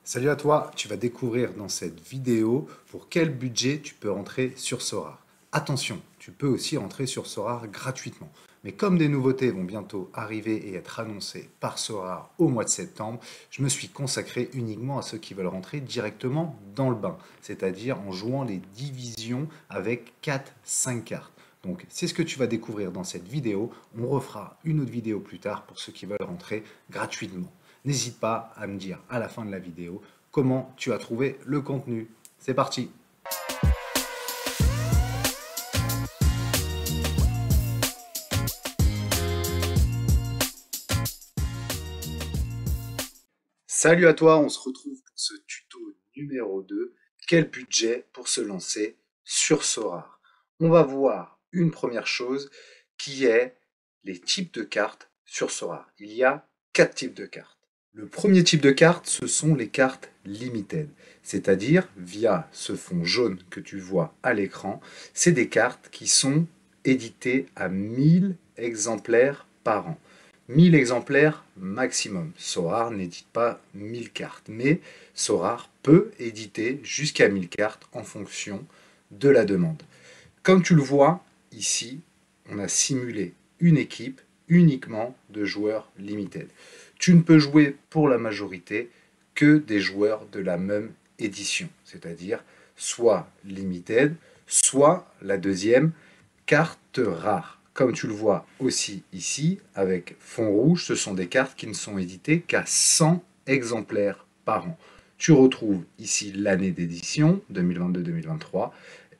Salut à toi, tu vas découvrir dans cette vidéo pour quel budget tu peux rentrer sur Sorare. Attention, tu peux aussi rentrer sur Sorare gratuitement. Mais comme des nouveautés vont bientôt arriver et être annoncées par Sorare au mois de septembre, je me suis consacré uniquement à ceux qui veulent rentrer directement dans le bain, c'est-à-dire en jouant les divisions avec 4-5 cartes. Donc c'est ce que tu vas découvrir dans cette vidéo. On refera une autre vidéo plus tard pour ceux qui veulent rentrer gratuitement. N'hésite pas à me dire à la fin de la vidéo comment tu as trouvé le contenu. C'est parti! Salut à toi, on se retrouve pour ce tuto numéro 2. Quel budget pour se lancer sur Sorare? On va voir une première chose qui est les types de cartes sur Sorare. Il y a 4 types de cartes. Le premier type de carte, ce sont les cartes limited, c'est-à-dire via ce fond jaune que tu vois à l'écran, c'est des cartes qui sont éditées à 1000 exemplaires par an. 1000 exemplaires maximum. Sorare n'édite pas 1000 cartes, mais Sorare peut éditer jusqu'à 1000 cartes en fonction de la demande. Comme tu le vois ici, on a simulé une équipe uniquement de joueurs limited. Tu ne peux jouer pour la majorité que des joueurs de la même édition, c'est-à-dire soit limited, soit la deuxième carte rare. Comme tu le vois aussi ici, avec fond rouge, ce sont des cartes qui ne sont éditées qu'à 100 exemplaires par an. Tu retrouves ici l'année d'édition, 2022-2023,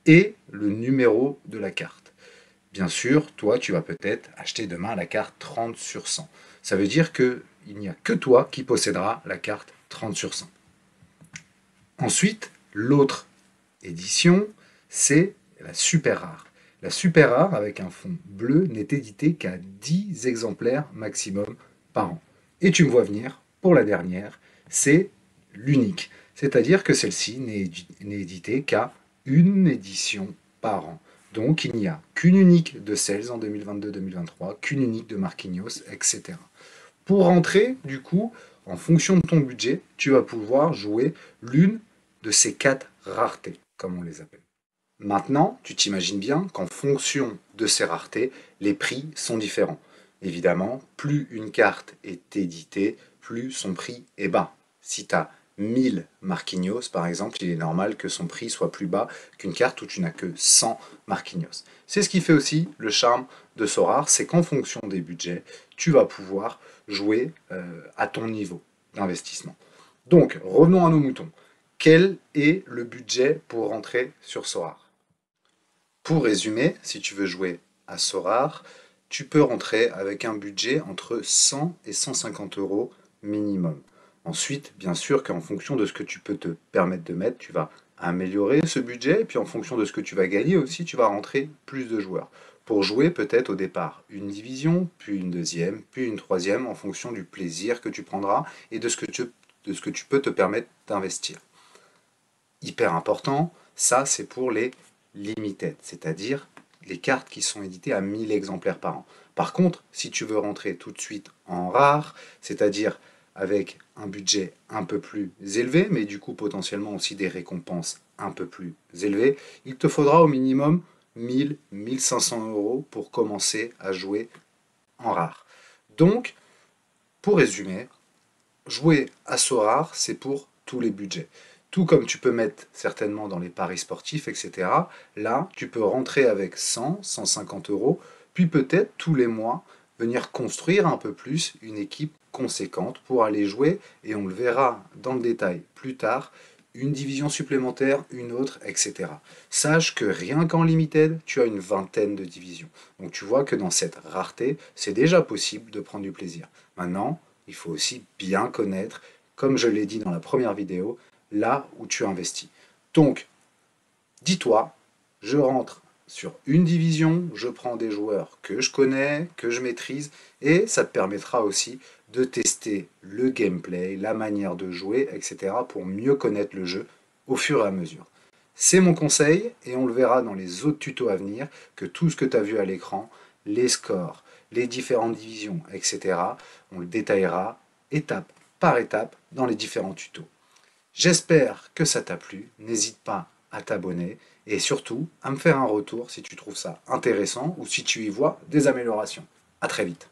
et le numéro de la carte. Bien sûr, toi, tu vas peut-être acheter demain la carte 30 sur 100. Ça veut dire qu'il n'y a que toi qui possédera la carte 30 sur 100. Ensuite, l'autre édition, c'est la super rare. La super rare, avec un fond bleu, n'est éditée qu'à 10 exemplaires maximum par an. Et tu me vois venir, pour la dernière, c'est l'unique. C'est-à-dire que celle-ci n'est éditée qu'à une édition par an. Donc il n'y a qu'une unique de Sales en 2022-2023, qu'une unique de Marquinhos, etc. Pour rentrer, du coup, en fonction de ton budget, tu vas pouvoir jouer l'une de ces 4 raretés, comme on les appelle. Maintenant, tu t'imagines bien qu'en fonction de ces raretés, les prix sont différents. Évidemment, plus une carte est éditée, plus son prix est bas. Si tu as 1000 Marquinhos, par exemple, il est normal que son prix soit plus bas qu'une carte où tu n'as que 100 Marquinhos. C'est ce qui fait aussi le charme de Sorare, c'est qu'en fonction des budgets, tu vas pouvoir jouer à ton niveau d'investissement. Donc, revenons à nos moutons. Quel est le budget pour rentrer sur Sorare? Pour résumer, si tu veux jouer à Sorare, tu peux rentrer avec un budget entre 100 et 150 euros minimum. Ensuite, bien sûr qu'en fonction de ce que tu peux te permettre de mettre, tu vas améliorer ce budget, et puis en fonction de ce que tu vas gagner aussi, tu vas rentrer plus de joueurs. Pour jouer peut-être au départ une division, puis une deuxième, puis une troisième, en fonction du plaisir que tu prendras et de ce que tu peux te permettre d'investir. Hyper important, ça c'est pour les limited, c'est-à-dire les cartes qui sont éditées à 1000 exemplaires par an. Par contre, si tu veux rentrer tout de suite en rare, c'est-à-dire avec un budget un peu plus élevé, mais du coup potentiellement aussi des récompenses un peu plus élevées, il te faudra au minimum 1000-1500 euros pour commencer à jouer en rare. Donc, pour résumer, jouer à Sorare, c'est pour tous les budgets. Tout comme tu peux mettre certainement dans les paris sportifs, etc. Là, tu peux rentrer avec 100, 150 euros, puis peut-être tous les mois venir construire un peu plus une équipe conséquente pour aller jouer, et on le verra dans le détail plus tard, une division supplémentaire, une autre, etc. Sache que rien qu'en limited, tu as une vingtaine de divisions. Donc tu vois que dans cette rareté, c'est déjà possible de prendre du plaisir. Maintenant, il faut aussi bien connaître, comme je l'ai dit dans la première vidéo, là où tu investis. Donc, dis-toi, je rentre sur une division, je prends des joueurs que je connais, que je maîtrise, et ça te permettra aussi de tester le gameplay, la manière de jouer, etc. pour mieux connaître le jeu au fur et à mesure. C'est mon conseil, et on le verra dans les autres tutos à venir, que tout ce que tu as vu à l'écran, les scores, les différentes divisions, etc., on le détaillera étape par étape dans les différents tutos. J'espère que ça t'a plu. N'hésite pas à t'abonner et surtout à me faire un retour si tu trouves ça intéressant ou si tu y vois des améliorations. À très vite.